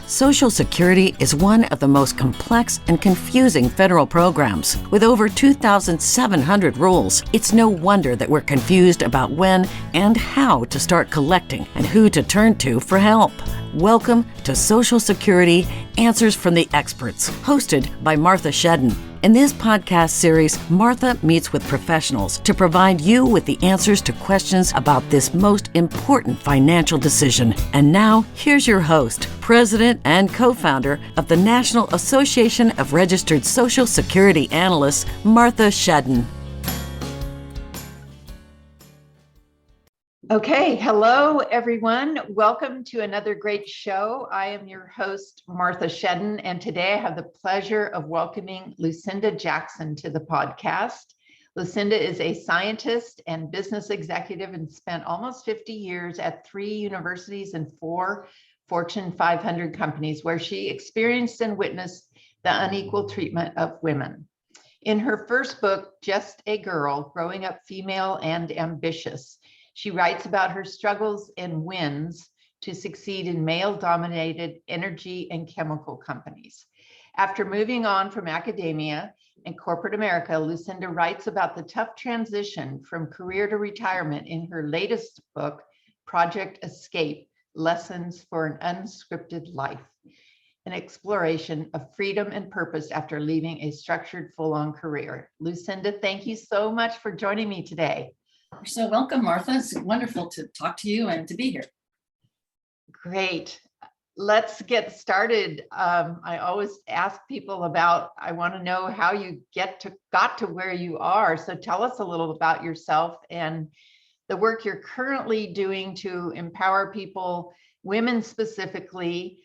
Social Security is one of the most complex and confusing federal programs. With over 2,700 rules, it's no wonder that we're confused about when and how to start collecting and who to turn to for help. Welcome to Social Security Answers from the Experts, hosted by Martha Shedden. In this podcast series, Martha meets with professionals to provide you with the answers to questions about this most important financial decision. And now, here's your host, President and co-founder of the National Association of Registered Social Security Analysts, Martha Shedden. Okay, hello everyone. Welcome to another great show. I am your host, Martha Shedden, and today I have the pleasure of welcoming Lucinda Jackson to the podcast. Lucinda is a scientist and business executive and spent almost 50 years at 3 universities and 4 Fortune 500 companies where she experienced and witnessed the unequal treatment of women. In her first book, Just a Girl, Growing Up Female and Ambitious, she writes about her struggles and wins to succeed in male-dominated energy and chemical companies. After moving on from academia and corporate America, Lucinda writes about the tough transition from career to retirement in her latest book, Project Escape: Lessons for an Unscripted Life, an exploration of freedom and purpose after leaving a structured, full-on career. Lucinda, thank you so much for joining me today. You're so welcome, Martha. It's wonderful to talk to you and to be here. Great. Let's get started. I always ask people I want to know how you got to where you are. So tell us a little about yourself and the work you're currently doing to empower people, women specifically,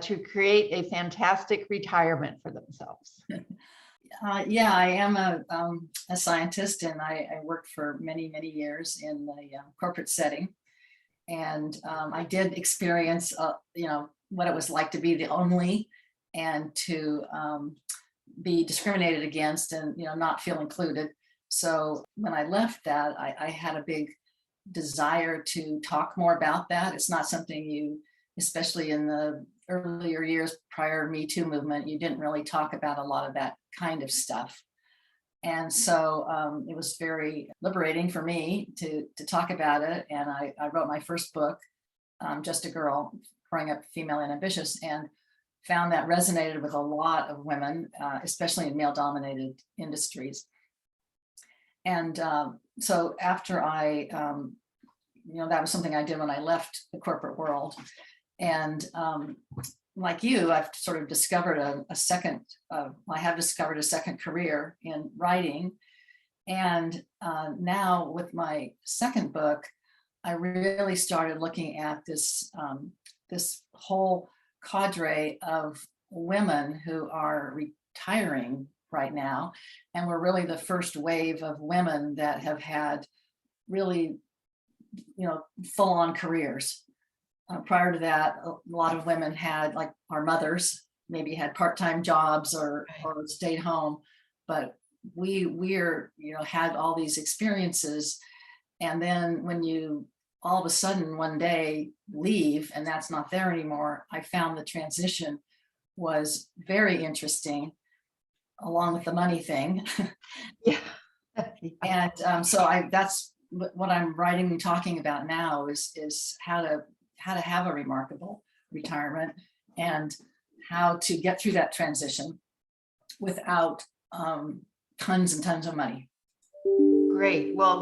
to create a fantastic retirement for themselves. I am a scientist, and I worked for many years in the corporate setting. And I did experience, what it was like to be the only and to be discriminated against and, not feel included. So when I left that, I had a big desire to talk more about that. It's not something you, especially in the earlier years prior Me Too movement, you didn't really talk about a lot of that kind of stuff. And so it was very liberating for me to talk about it. And I wrote my first book, Just a Girl, Growing Up Female and Ambitious, and found that resonated with a lot of women, especially in male-dominated industries. And so after that was something I did when I left the corporate world. And like you, I've sort of discovered I have discovered a second career in writing. And now with my second book, I really started looking at this whole cadre of women who are retiring right now. And we're really the first wave of women that have had really, full-on careers. Prior to that, a lot of women had, like our mothers, maybe had part-time jobs or stayed home, but we're had all these experiences. And then when you all of a sudden one day leave and that's not there anymore, I found the transition was very interesting, along with the money thing. Yeah. And that's what I'm writing and talking about now is how to have a remarkable retirement and how to get through that transition without tons and tons of money. Great. Well,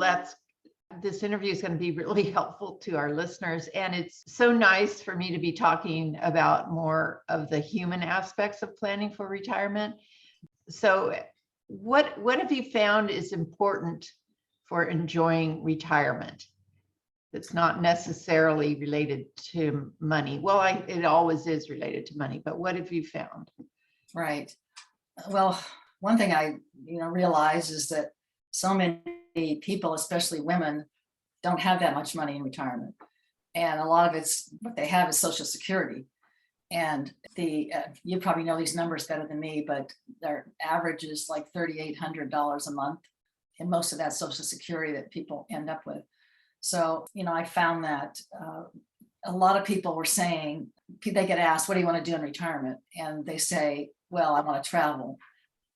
this interview is going to be really helpful to our listeners. And it's so nice for me to be talking about more of the human aspects of planning for retirement. So what have you found is important for enjoying retirement that's not necessarily related to money? Well, it always is related to money, but what have you found? Right. Well, one thing I realize is that so many people, especially women, don't have that much money in retirement. And a lot of it's what they have is Social Security. And you probably know these numbers better than me, but their average is like $3,800 a month. And most of that Social Security that people end up with. So, I found that a lot of people were saying they get asked, what do you want to do in retirement? And they say, well, I want to travel.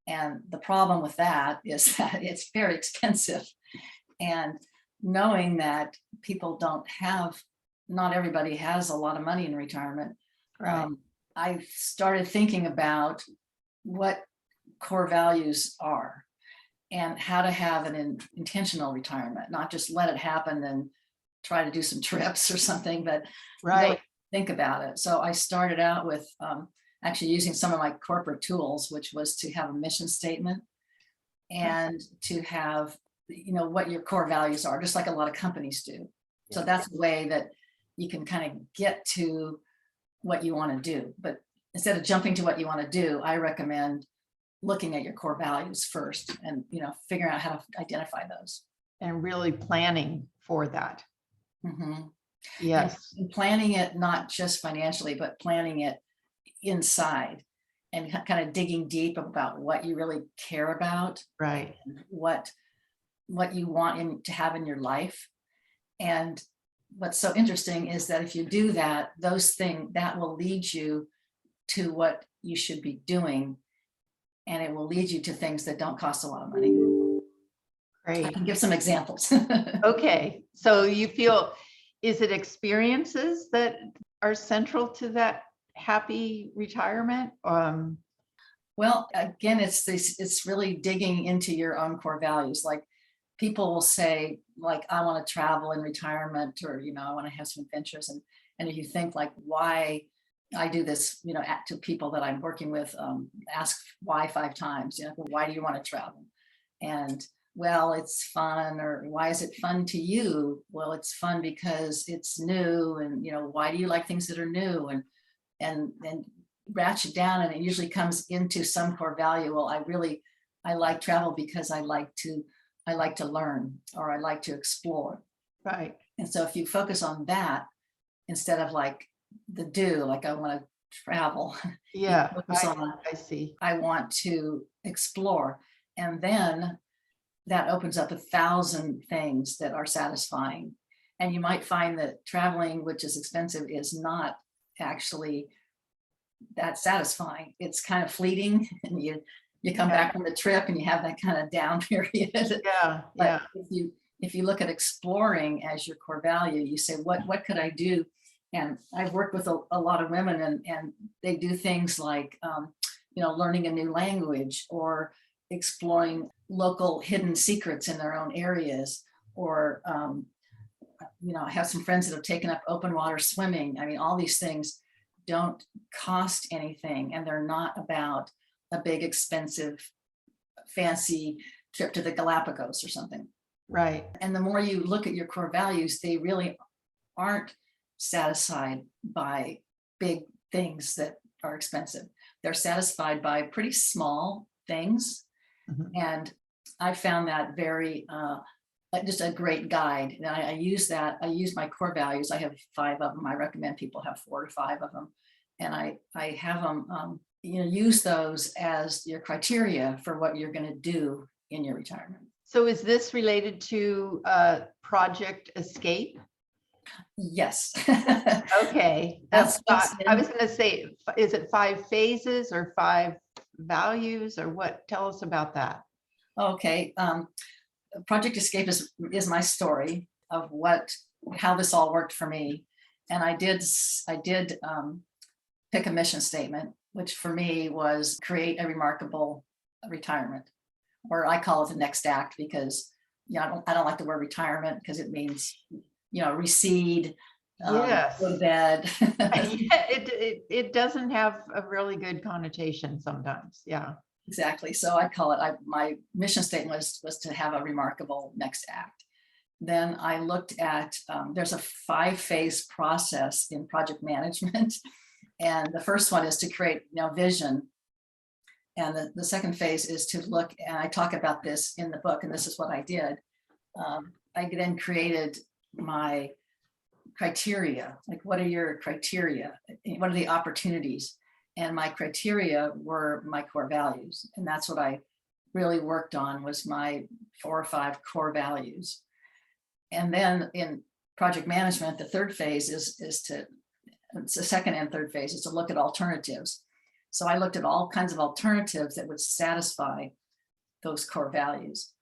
And the problem with that is that it's very expensive. And knowing that people not everybody has a lot of money in retirement. Right. I started thinking about what core values are and how to have an intentional retirement, not just let it happen and try to do some trips or something, but really think about it. So I started out with actually using some of my corporate tools, which was to have a mission statement and to have, what your core values are, just like a lot of companies do. So that's a way that you can kind of get to what you want to do. But instead of jumping to what you want to do, I recommend looking at your core values first and, figuring out how to identify those. And really planning for that. Mm-hmm. Yes. And planning it, not just financially, but planning it inside and kind of digging deep about what you really care about. Right. What you want to have in your life. And what's so interesting is that if you do that, that will lead you to what you should be doing. And it will lead you to things that don't cost a lot of money. Great. I can give some examples. Okay. So you feel, is it experiences that are central to that happy retirement? Well, again, it's really digging into your own core values. Like people will say, like, I want to travel in retirement, or, I want to have some adventures. And if you think like why I do this, to people that I'm working with, ask why 5 times, why do you want to travel? And well, it's fun. Or why is it fun to you? Well, it's fun because it's new. And, why do you like things that are new? And ratchet down, and it usually comes into some core value. Well, I like travel because I like to learn, or I like to explore. Right. And so if you focus on that instead of like the do, like I want to travel. Yeah. I see. I want to explore. And then that opens up 1,000 things that are satisfying. And you might find that traveling, which is expensive, is not actually that satisfying. It's kind of fleeting, and you come back from the trip and you have that kind of down period. Yeah. But if you look at exploring as your core value, you say, what could I do? And I've worked with a lot of women, and they do things like, learning a new language, or exploring local hidden secrets in their own areas, or, I have some friends that have taken up open water swimming. I mean, all these things don't cost anything, and they're not about a big, expensive, fancy trip to the Galapagos or something. Right. And the more you look at your core values, they really aren't satisfied by big things that are expensive. They're satisfied by pretty small things. Mm-hmm. And I found that very, just a great guide. And I use that. I use my core values. I have 5 of them. I recommend people have 4 to 5 of them. And I have them, use those as your criteria for what you're going to do in your retirement. So is this related to Project Escape? Yes. Okay. I was going to say, is it 5 phases or 5 values, or what? Tell us about that. Okay. Project Escape is my story of how this all worked for me. And I did pick a mission statement, which for me was create a remarkable retirement, or I call it the next act, because I don't like the word retirement, because it means recede, go to bed. It doesn't have a really good connotation sometimes. Yeah. Exactly. So I call it, my mission statement was to have a remarkable next act. Then I looked at, there's a 5-phase process in project management. And the first one is to create vision. And the second phase is to look, and I talk about this in the book, and this is what I did. I then created my criteria. Like, what are your criteria? What are the opportunities? And my criteria were my core values. And that's what I really worked on, was my 4 or 5 core values. And then in project management, the third phase is to it's the second and third phase is to look at alternatives. So I looked at all kinds of alternatives that would satisfy those core values.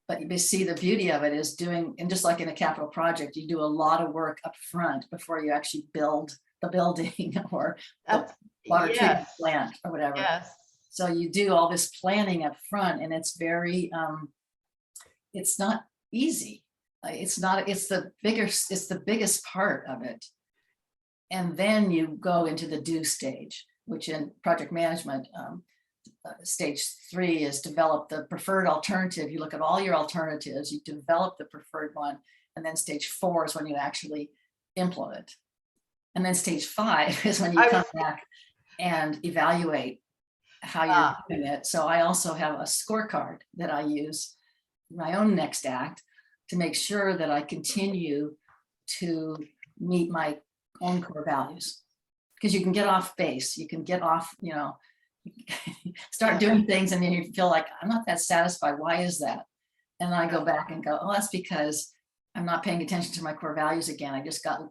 But you see, the beauty of it is doing, and just like in a capital project, you do a lot of work up front before you actually build the building or the water treatment plant or whatever. Yes. So you do all this planning up front, and it's very, it's not easy. It's the biggest part of it. And then you go into the do stage, which in project management, stage 3 is develop the preferred alternative. You look at all your alternatives, you develop the preferred one, and then stage 4 is when you actually implement. And then stage 5 is when you come back and evaluate how you're doing it. So I also have a scorecard that I use in my own next act to make sure that I continue to meet my own core values. Because you can get off base, you can get off, start doing things and then you feel like, I'm not that satisfied. Why is that? And I go back and go, oh, that's because I'm not paying attention to my core values again. I just got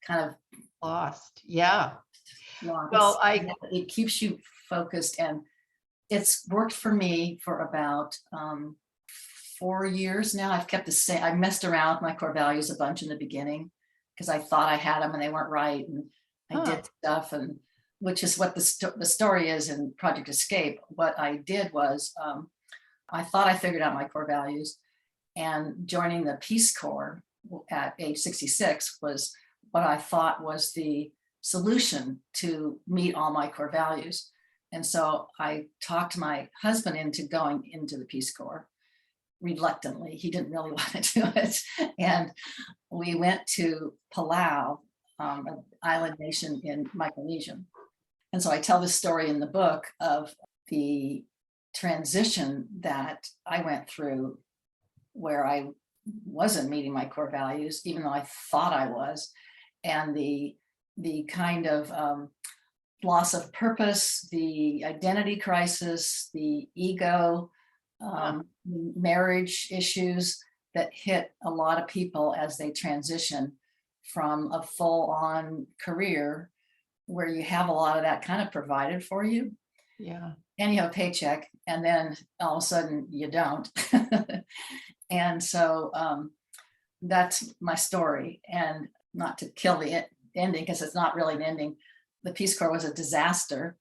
kind of lost. Yeah. Lost. Well, it keeps you focused, and it's worked for me for about 4 years now. I've kept the same. I messed around with my core values a bunch in the beginning because I thought I had them and they weren't right. And I did stuff, and which is what the story is in Project Escape. What I did was I thought I figured out my core values, and joining the Peace Corps at age 66 was what I thought was the solution to meet all my core values. And so I talked my husband into going into the Peace Corps reluctantly. He didn't really want to do it. And we went to Palau, an island nation in Micronesia. And so I tell this story in the book of the transition that I went through where I wasn't meeting my core values, even though I thought I was, and the kind of loss of purpose, the identity crisis, the ego, marriage issues that hit a lot of people as they transition from a full-on career where you have a lot of that kind of provided for you. Yeah. And you have a paycheck, and then all of a sudden you don't. And so that's my story. And not to kill the ending, because it's not really an ending. The Peace Corps was a disaster.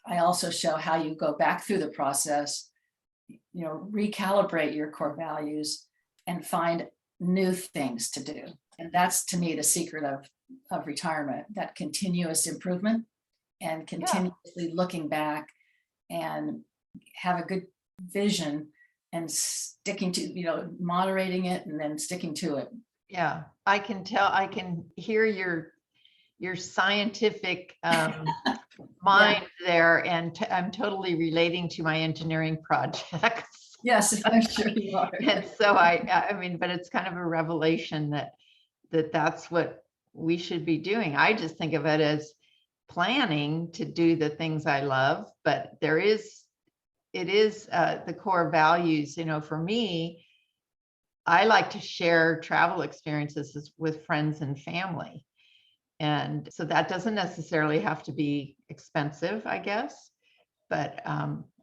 I also show how you go back through the process, recalibrate your core values and find new things to do. And that's, to me, the secret of retirement, that continuous improvement and continuously looking back and have a good vision and sticking to, moderating it and then sticking to it. Yeah, I can tell, I can hear your scientific mind there, and I'm totally relating to my engineering projects. Yes, I'm sure you are. And so I mean, but it's kind of a revelation that's what we should be doing. I just think of it as planning to do the things I love, but it is the core values. For me, I like to share travel experiences with friends and family. And so that doesn't necessarily have to be expensive, I guess, but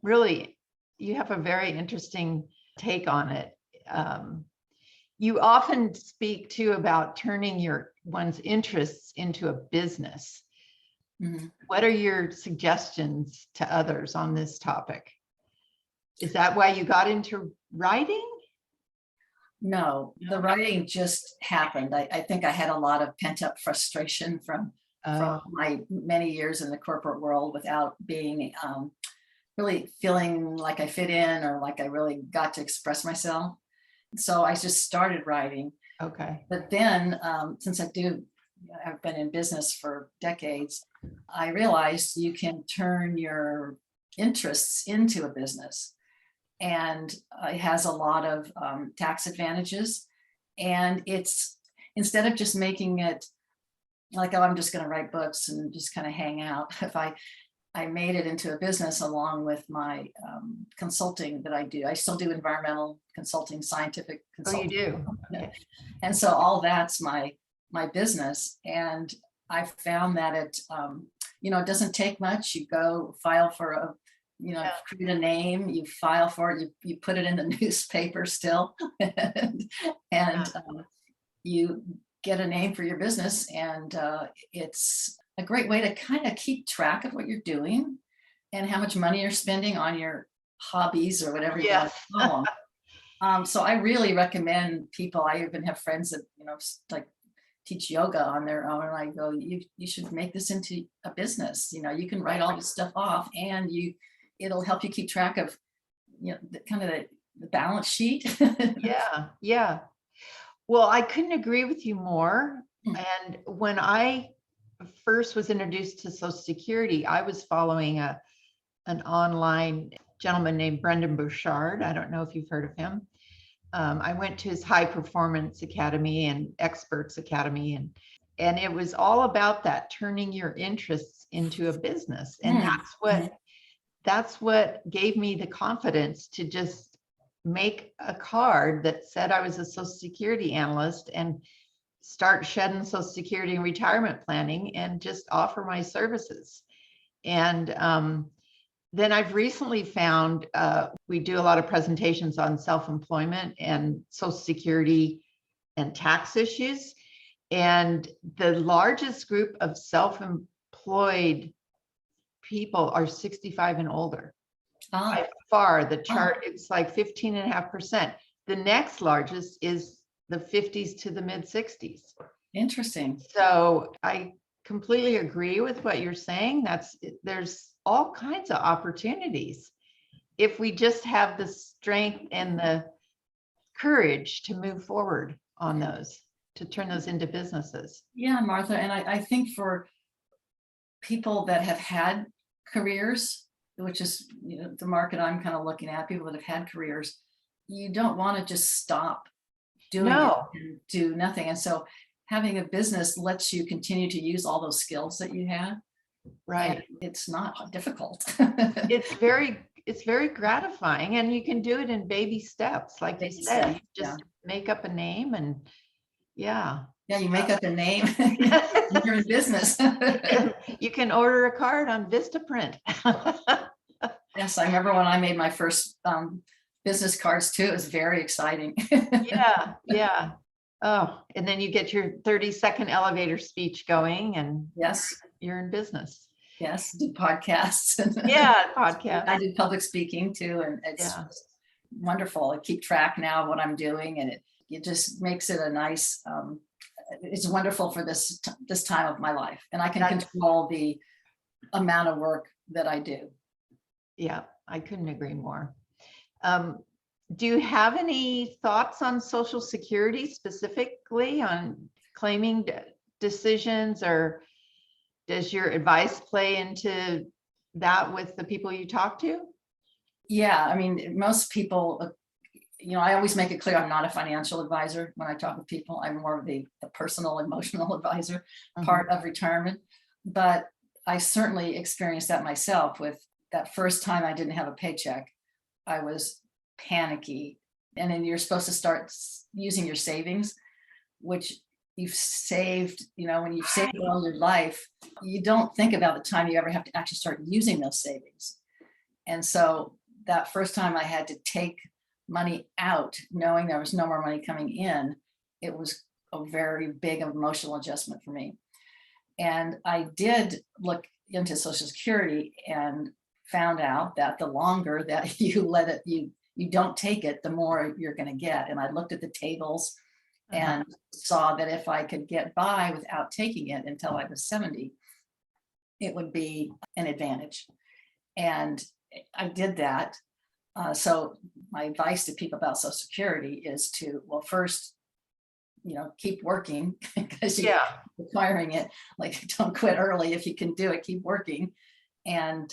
really you have a very interesting take on it. You often speak too about turning one's interests into a business. Mm-hmm. What are your suggestions to others on this topic? Is that why you got into writing? No, the writing just happened. I think I had a lot of pent up frustration from my many years in the corporate world without being really feeling like I fit in or like I really got to express myself. So I just started writing. Okay. But then since I've been in business for decades, I realized you can turn your interests into a business. And it has a lot of tax advantages. And it's, instead of just making it like, oh, I'm just going to write books and just kind of hang out, if I made it into a business along with my consulting that I do. I still do environmental consulting, scientific consulting. Oh, you do? Okay. And so all that's my business. And I found that it doesn't take much. You go file for create a name, you file for it, you put it in the newspaper still, and you get a name for your business. And it's a great way to kind of keep track of what you're doing and how much money you're spending on your hobbies or whatever you want to call them. So I really recommend people. I even have friends that, like teach yoga on their own. And I go, you should make this into a business. You can write all this stuff off, and it'll help you keep track of, the balance sheet. Yeah. Well, I couldn't agree with you more. And when I first was introduced to Social Security, I was following an online gentleman named Brendan Burchard. I don't know if you've heard of him. I went to his High Performance Academy and Experts Academy, and it was all about that, turning your interests into a business. And that's what gave me the confidence to just make a card that said I was a Social Security analyst and start Shedden Social Security and retirement planning and just offer my services. And then I've recently found we do a lot of presentations on self-employment and Social Security and tax issues. And the largest group of self-employed people are 65 and older. By far, the chart, it's like 15.5%. The next largest is the 50s to the mid 60s. Interesting. So I completely agree with what you're saying. There's all kinds of opportunities if we just have the strength and the courage to move forward on those, to turn those into businesses. Yeah, Martha. And I think for people that have had careers, which is the market I'm kind of looking at, people that have had careers, you don't want to just stop doing it and do nothing. And so having a business lets you continue to use all those skills that you had. Right. And it's not difficult. It's very gratifying, and you can do it in baby steps. Like you said, you just make up a name and you make up a name. You're in business. You can order a card on Vistaprint. Yes, I remember when I made my first business cards too. It was very exciting. Yeah. Oh, and then you get your 30-second elevator speech going, and you're in business. Yes, do podcasts. Podcasts. I do public speaking too, and it's wonderful. I keep track now of what I'm doing, and it just makes it a nice. It's wonderful for this time of my life, and I can control the amount of work that I do. Yeah, I couldn't agree more. Do you have any thoughts on Social Security, specifically on claiming decisions, or does your advice play into that with the people you talk to? Yeah, I mean, most people, I always make it clear I'm not a financial advisor when I talk with people. I'm more of the personal, emotional advisor part of retirement. But I certainly experienced that myself. With that first time I didn't have a paycheck, I was panicky. And then you're supposed to start using your savings, which you've saved, when you've saved all your life, you don't think about the time you ever have to actually start using those savings. And so that first time I had to take money out, knowing there was no more money coming in, it was a very big emotional adjustment for me. And I did look into Social Security and found out that the longer that you let it, you don't take it, the more you're going to get. And I looked at the tables and saw that if I could get by without taking it until I was 70, it would be an advantage. And I did that. So my advice to people about Social Security is to, well, first, keep working, because you're requiring it. Like, don't quit early. If you can do it, keep working and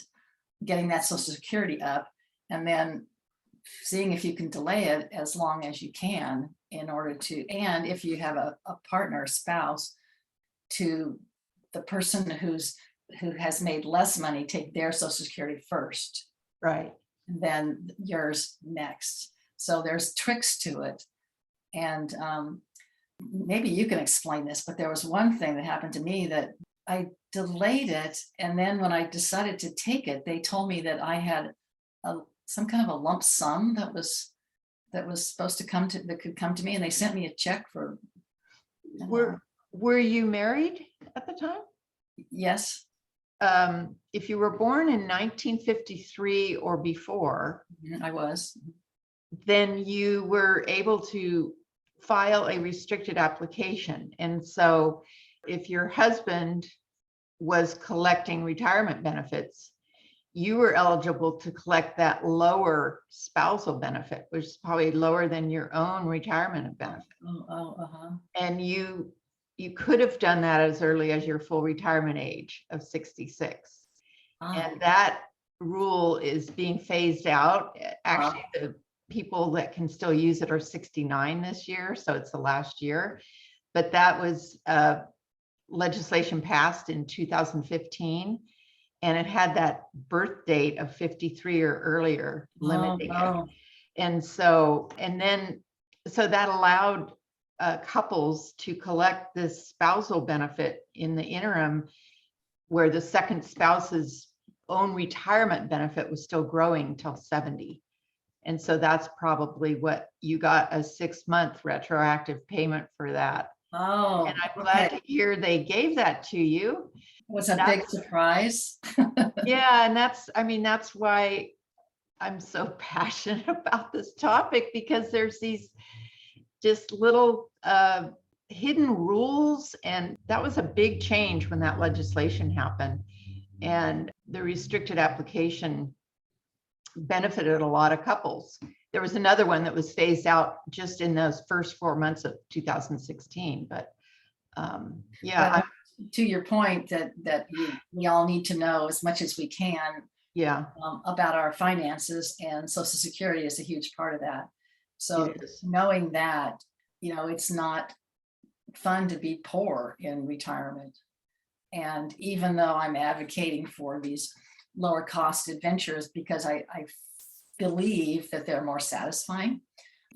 getting that Social Security up, and then seeing if you can delay it as long as you can in order to, and if you have a partner, spouse, to the person who has made less money, take their Social Security first. Right. And then yours next. So there's tricks to it. And maybe you can explain this, but there was one thing that happened to me that I delayed it. And then when I decided to take it, they told me that I had some kind of a lump sum that was supposed to that could come to me. And they sent me a check for, Were you married at the time? yes. If you were born in 1953 or before, I was. then you were able to file a restricted application. And so if your husband was collecting retirement benefits, you were eligible to collect that lower spousal benefit, which is probably lower than your own retirement benefit. And you could have done that as early as your full retirement age of 66. And that rule is being phased out. Actually, the people that can still use it are 69 this year, so it's the last year. But that was legislation passed in 2015, and it had that birth date of 53 or earlier limiting it. And so that allowed couples to collect this spousal benefit in the interim, where the second spouse's own retirement benefit was still growing till 70. And so that's probably what you got, a 6-month retroactive payment for that. Oh, and I'm glad to hear they gave that to you. Was a big surprise. Yeah, and that's why I'm so passionate about this topic, because there's these just little hidden rules, and that was a big change when that legislation happened. And the restricted application benefited a lot of couples. There was another one that was phased out just in those first 4 months of 2016. But yeah, to your point that we all need to know as much as we can about our finances, and Social Security is a huge part of that. So knowing that, it's not fun to be poor in retirement. And even though I'm advocating for these lower cost adventures, because I believe that they're more satisfying,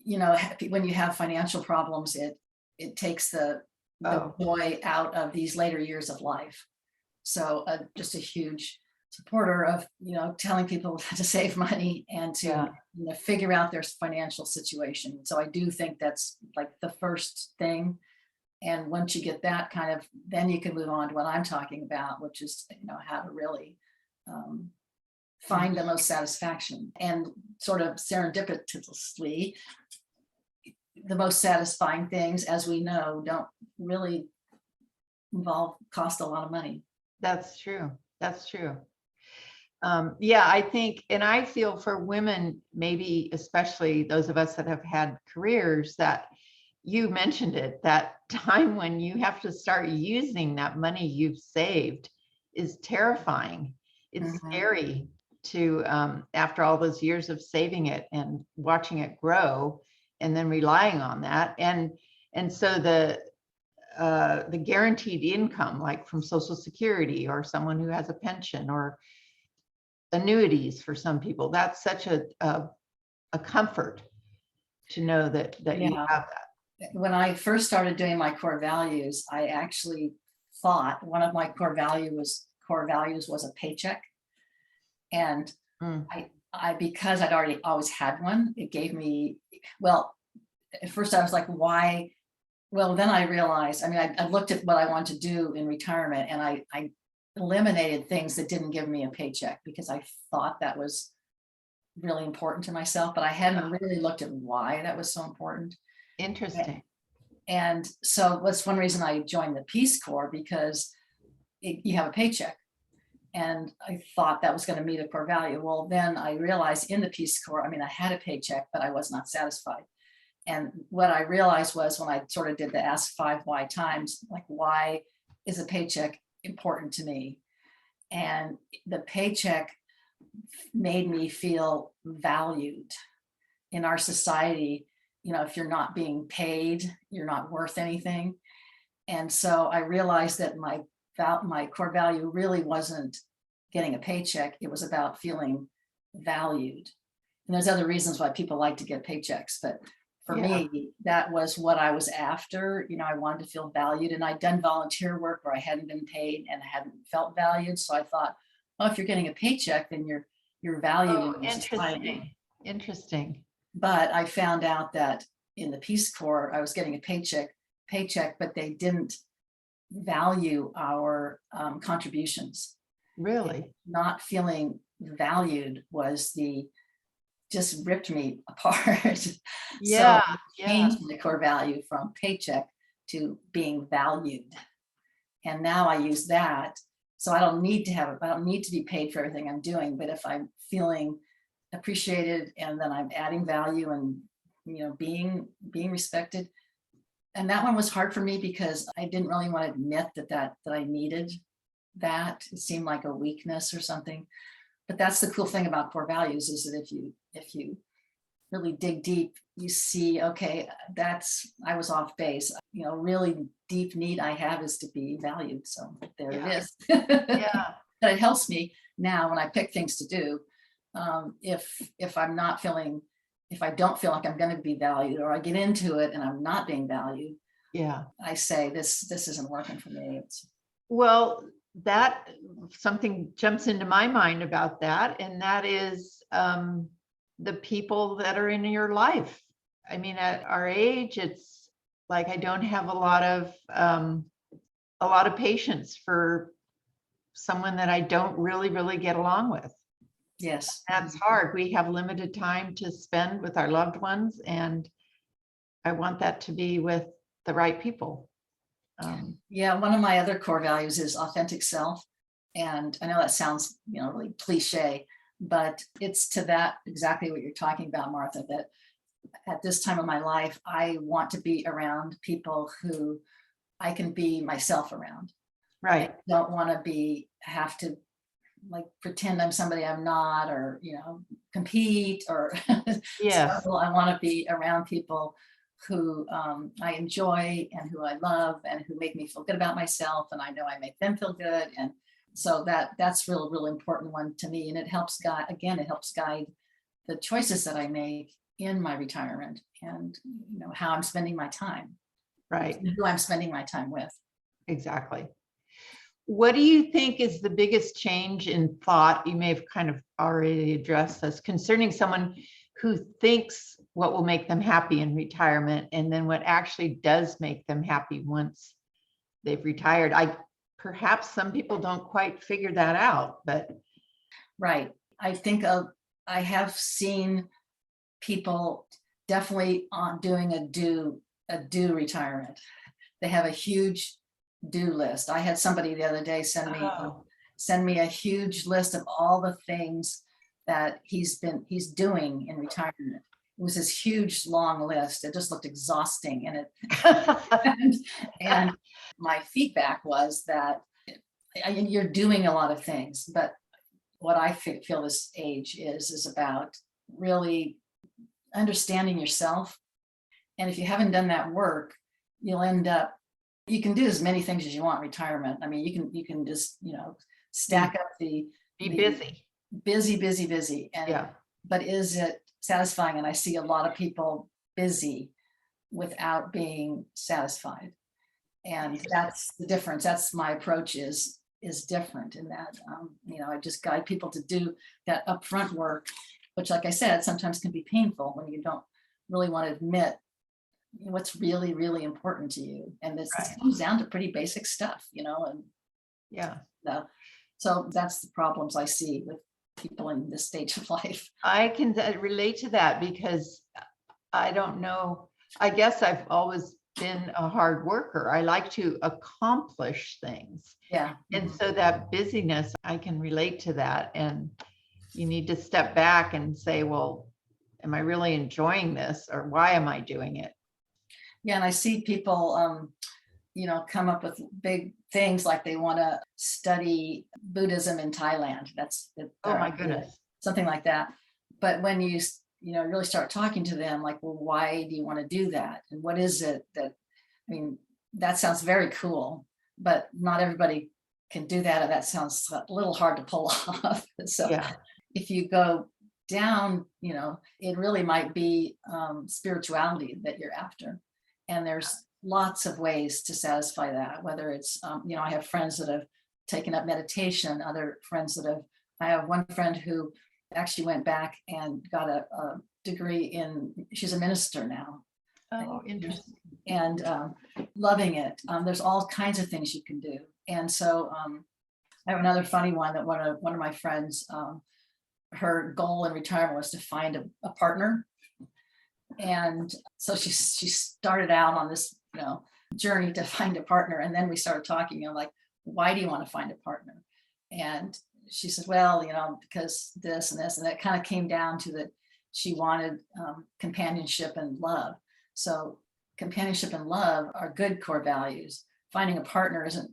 when you have financial problems, it takes the joy out of these later years of life. So just a huge supporter of, telling people to save money and to figure out their financial situation. So I do think that's like the first thing. And once you get that then you can move on to what I'm talking about, which is, how to really find the most satisfaction. And sort of serendipitously, the most satisfying things, as we know, don't really cost a lot of money. That's true. I think, and I feel for women, maybe especially those of us that have had careers, that you mentioned it, that time when you have to start using that money you've saved is terrifying. It's scary to, after all those years of saving it and watching it grow and then relying on that. And so the guaranteed income, like from Social Security or someone who has a pension or annuities for some people, that's such a comfort to know that you have that. When I first started doing my core values, I actually thought one of my core values was a paycheck. And I because I'd always had one, it gave me, at first I was like, why? Well, then I realized, I looked at what I wanted to do in retirement, and I eliminated things that didn't give me a paycheck because I thought that was really important to myself, but I hadn't really looked at why that was so important. Interesting. And so that's one reason I joined the Peace Corps, because you have a paycheck. And I thought that was going to meet a core value. Well, then I realized in the Peace Corps, I had a paycheck, but I was not satisfied. And what I realized was, when I sort of did the Ask 5 Why times, like, why is a paycheck important to me? And the paycheck made me feel valued. In our society, if you're not being paid, you're not worth anything. And so I realized that my core value really wasn't getting a paycheck. It was about feeling valued. And there's other reasons why people like to get paychecks, but For Yeah. me, that was what I was after. I wanted to feel valued, and I'd done volunteer work where I hadn't been paid and I hadn't felt valued. So I thought, oh, if you're getting a paycheck, then you're valued Oh, in your society. interesting. But I found out that in the Peace Corps, I was getting a paycheck, but they didn't value our contributions. Really? Not feeling valued just ripped me apart. So Yeah, I yeah, changed my core value from paycheck to being valued. And now I use that. So I don't need to be paid for everything I'm doing, but if I'm feeling appreciated and then I'm adding value and being respected. And that one was hard for me because I didn't really want to admit that I needed that. It seemed like a weakness or something. But that's the cool thing about core values, is that if you really dig deep, you see, okay, I was off base. Really deep need I have is to be valued. So there it is. yeah, But it helps me now when I pick things to do. If I don't feel like I'm going to be valued, or I get into it and I'm not being valued, yeah. I say this isn't working for me. Well, that something jumps into my mind about that, and that is the people that are in your life. I mean, at our age, it's like I don't have a lot of patience for someone that I don't really get along with. Yes. That's hard. We have limited time to spend with our loved ones, and I want that to be with the right people. Yeah, one of my other core values is authentic self. And I know that sounds, really cliche, but it's to that exactly what you're talking about, Martha, that at this time of my life, I want to be around people who I can be myself around. Right. I don't want to have to pretend I'm somebody I'm not, or, compete or Yes. struggle. I want to be around people who I enjoy and who I love and who make me feel good about myself. And I know I make them feel good. And so that's real important one to me. And it helps guide the choices that I make in my retirement, and, how I'm spending my time. Right. And who I'm spending my time with. Exactly. What do you think is the biggest change in thought? You may have kind of already addressed this, concerning someone who thinks what will make them happy in retirement, and then what actually does make them happy once they've retired. Perhaps some people don't quite figure that out, but Right. I have seen people definitely doing a due retirement. They have a huge due list. I had somebody the other day send me a huge list of all the things that he's doing in retirement. It was this huge long list. It just looked exhausting, and my feedback was that you're doing a lot of things, but what I feel this age is about really understanding yourself. And if you haven't done that work, you'll end up, you can do as many things as you want in retirement. I mean, you can just, stack up be busy. Busy. And, Yeah. but is it satisfying? And I see a lot of people busy without being satisfied. And that's the difference. That's my approach is different in that, I just guide people to do that upfront work, which, like I said, sometimes can be painful when you don't really want to admit what's really important to you. And this comes down to pretty basic stuff, and Yeah. so that's the problems I see with people in this stage of life. I can relate to that, because I don't know, I guess I've always been a hard worker. I like to accomplish things. Yeah. And so that busyness, I can relate to that. And you need to step back and say, well, am I really enjoying this, or why am I doing it? Yeah. And I see people, come up with big things like they want to study Buddhism in Thailand. Oh my goodness. Something like that. But when you really start talking to them, like, well, why do you want to do that? And what is it that sounds very cool, but not everybody can do that. And that sounds a little hard to pull off. So Yeah. if you go down, it really might be spirituality that you're after. And there's lots of ways to satisfy that, whether it's, I have friends that have taken up meditation, other friends I have one friend who actually went back and got a degree she's a minister now. Oh, interesting. And loving it. There's all kinds of things you can do. And so I have another funny one that one of my friends, her goal in retirement was to find a partner. And so she started out on this, journey to find a partner. And then we started talking, like, why do you want to find a partner? And she said, well, because this and this, and that kind of came down to that she wanted companionship and love. So companionship and love are good core values. Finding a partner isn't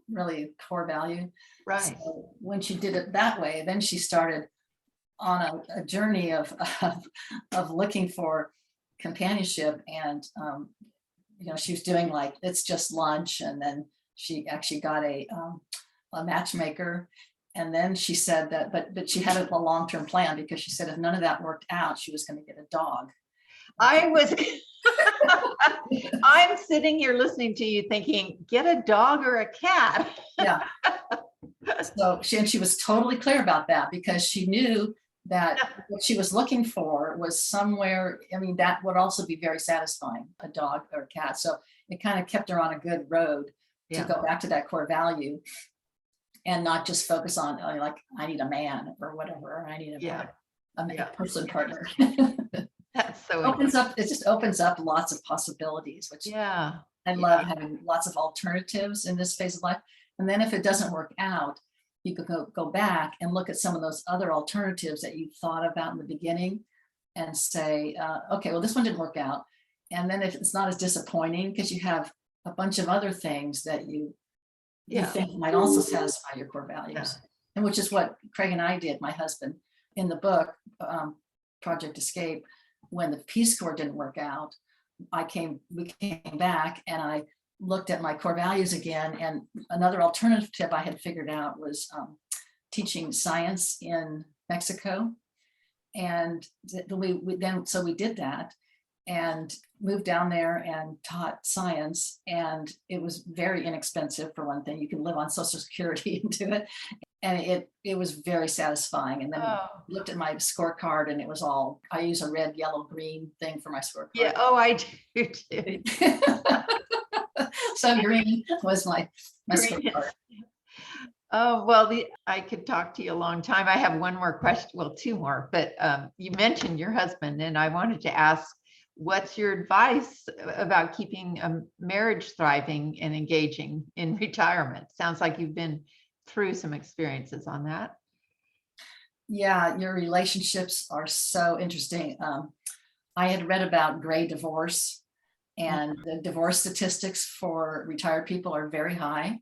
really a core value. Right. So when she did it that way, then she started on a journey of looking for companionship. And she was doing like, it's just lunch, and then she actually got a matchmaker. And then she said that, but she had a long-term plan, because she said if none of that worked out, she was going to get a dog. I'm sitting here listening to you thinking, get a dog or a cat. Yeah. So she was totally clear about that, because she knew that what she was looking for was somewhere, that would also be very satisfying, a dog or a cat. So it kind of kept her on a good road to go back to that core value, and not just focus on like, I need a man or whatever, or I need a person partner. That's so it just opens up lots of possibilities, which I love, having lots of alternatives in this phase of life. And then if it doesn't work out, you could go back and look at some of those other alternatives that you thought about in the beginning and say, okay, well, this one didn't work out. And then if it's not as disappointing, because you have a bunch of other things that you think might also satisfy your core values. And which is what Craig and I did, my husband, in the book, Project Escape. When the Peace Corps didn't work out, we came back, and I looked at my core values again. And another alternative I had figured out was teaching science in Mexico. And we did that and moved down there and taught science. And it was very inexpensive, for one thing. You can live on Social Security and do it. And it was very satisfying. And then looked at my scorecard, and it was all, I use a red, yellow, green thing for my scorecard. Yeah. Oh, I do too. So green was my scorecard. Oh, well, I could talk to you a long time. I have one more question, well, two more, but you mentioned your husband, and I wanted to ask, what's your advice about keeping a marriage thriving and engaging in retirement? Sounds like you've been through some experiences on that. Yeah, your relationships are so interesting. I had read about gray divorce, and the divorce statistics for retired people are very high.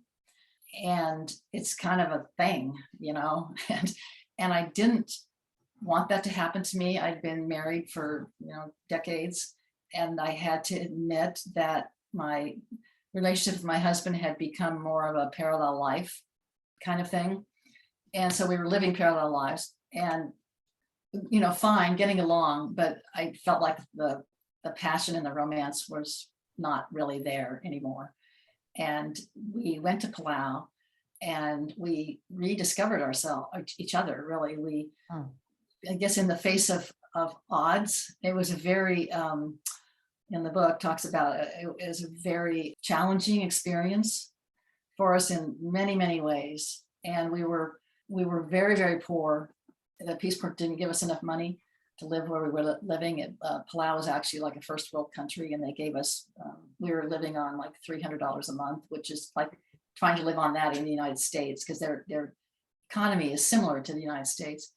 And it's kind of a thing, and I didn't want that to happen to me. I'd been married for, decades, and I had to admit that my relationship with my husband had become more of a parallel life kind of thing. And so we were living parallel lives, and, fine, getting along, but I felt like the passion and the romance was not really there anymore. And we went to Palau, and we rediscovered each other, really. I guess in the face of odds, it was a very, in the book talks about it was a very challenging experience for us in many, many ways. And we were very, very poor. The Peace Corps didn't give us enough money to live where we were living. Palau was actually like a first world country, and they gave us, we were living on like $300 a month, which is like trying to live on that in the United States, because their economy is similar to the United States.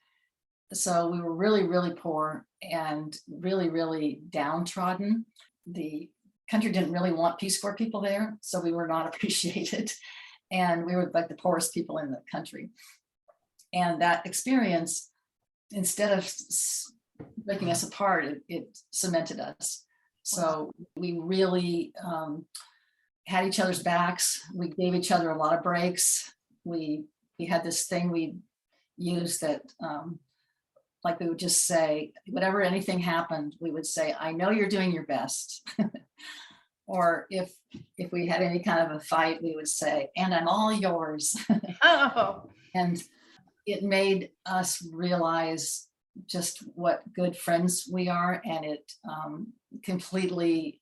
So we were really, really poor and really, really downtrodden. The country didn't really want Peace Corps people there, so we were not appreciated. And we were like the poorest people in the country. And that experience, instead of breaking us apart, it cemented us. So we really had each other's backs. We gave each other a lot of breaks. We had this thing we used that like we would just say, whatever anything happened, we would say, I know you're doing your best. Or if we had any kind of a fight, we would say, and I'm all yours. Oh, And it made us realize just what good friends we are. And it completely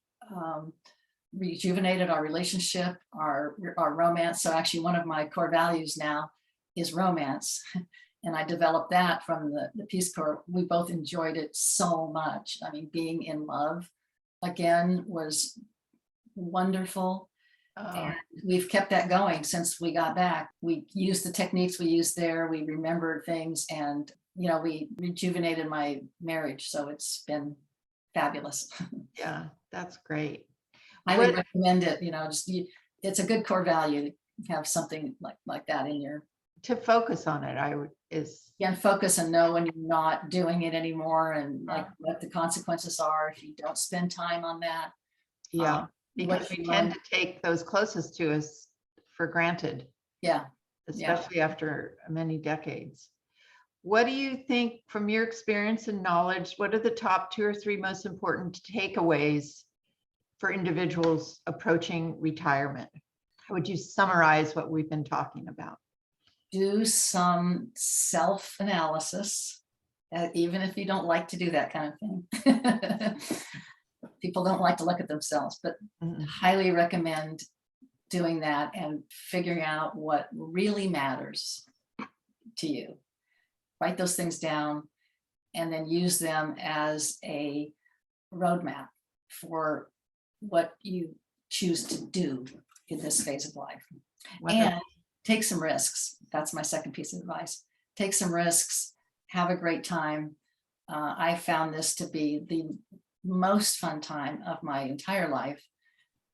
rejuvenated our relationship, our romance. So actually one of my core values now is romance. And I developed that from the Peace Corps. We both enjoyed it so much. I mean, being in love again was wonderful. And we've kept that going since we got back. We used the techniques we used there. We remembered things, and we rejuvenated my marriage. So it's been fabulous. yeah, that's great. I would recommend it. It's a good core value to have something like that in your. To focus on it, And focus and know when you're not doing it anymore, and like what the consequences are if you don't spend time on that. Yeah. Because we tend to take those closest to us for granted. Yeah. Especially after many decades. What do you think, from your experience and knowledge, what are the top 2 or 3 most important takeaways for individuals approaching retirement? How would you summarize what we've been talking about? Do some self-analysis, even if you don't like to do that kind of thing. People don't like to look at themselves, but highly recommend doing that and figuring out what really matters to you. Write those things down and then use them as a roadmap for what you choose to do in this phase of life. Wonderful. And take some risks. That's my second piece of advice. Take some risks, have a great time. I found this to be the most fun time of my entire life,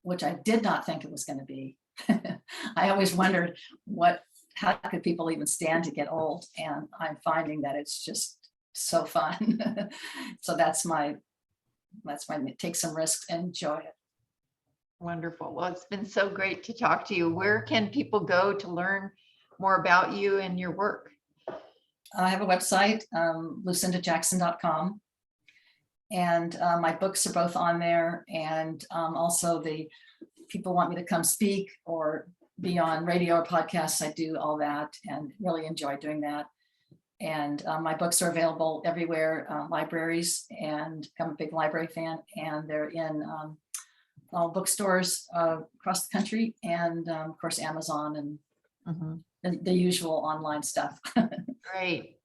which I did not think it was going to be. I always wondered how could people even stand to get old? And I'm finding that it's just so fun. So that's my take some risks and enjoy it. Wonderful. Well, it's been so great to talk to you. Where can people go to learn more about you and your work? I have a website, lucindajackson.com. And my books are both on there. And also the people want me to come speak or be on radio or podcasts. I do all that and really enjoy doing that. And my books are available everywhere, libraries, and I'm a big library fan. And they're in all bookstores across the country, and of course, Amazon and the usual online stuff. Great.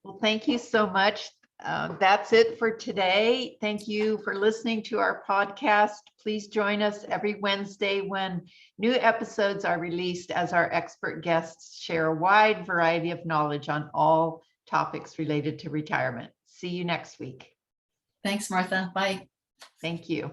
Well, thank you so much. That's it for today. Thank you for listening to our podcast. Please join us every Wednesday when new episodes are released, as our expert guests share a wide variety of knowledge on all topics related to retirement. See you next week. Thanks, Martha. Bye. Thank you.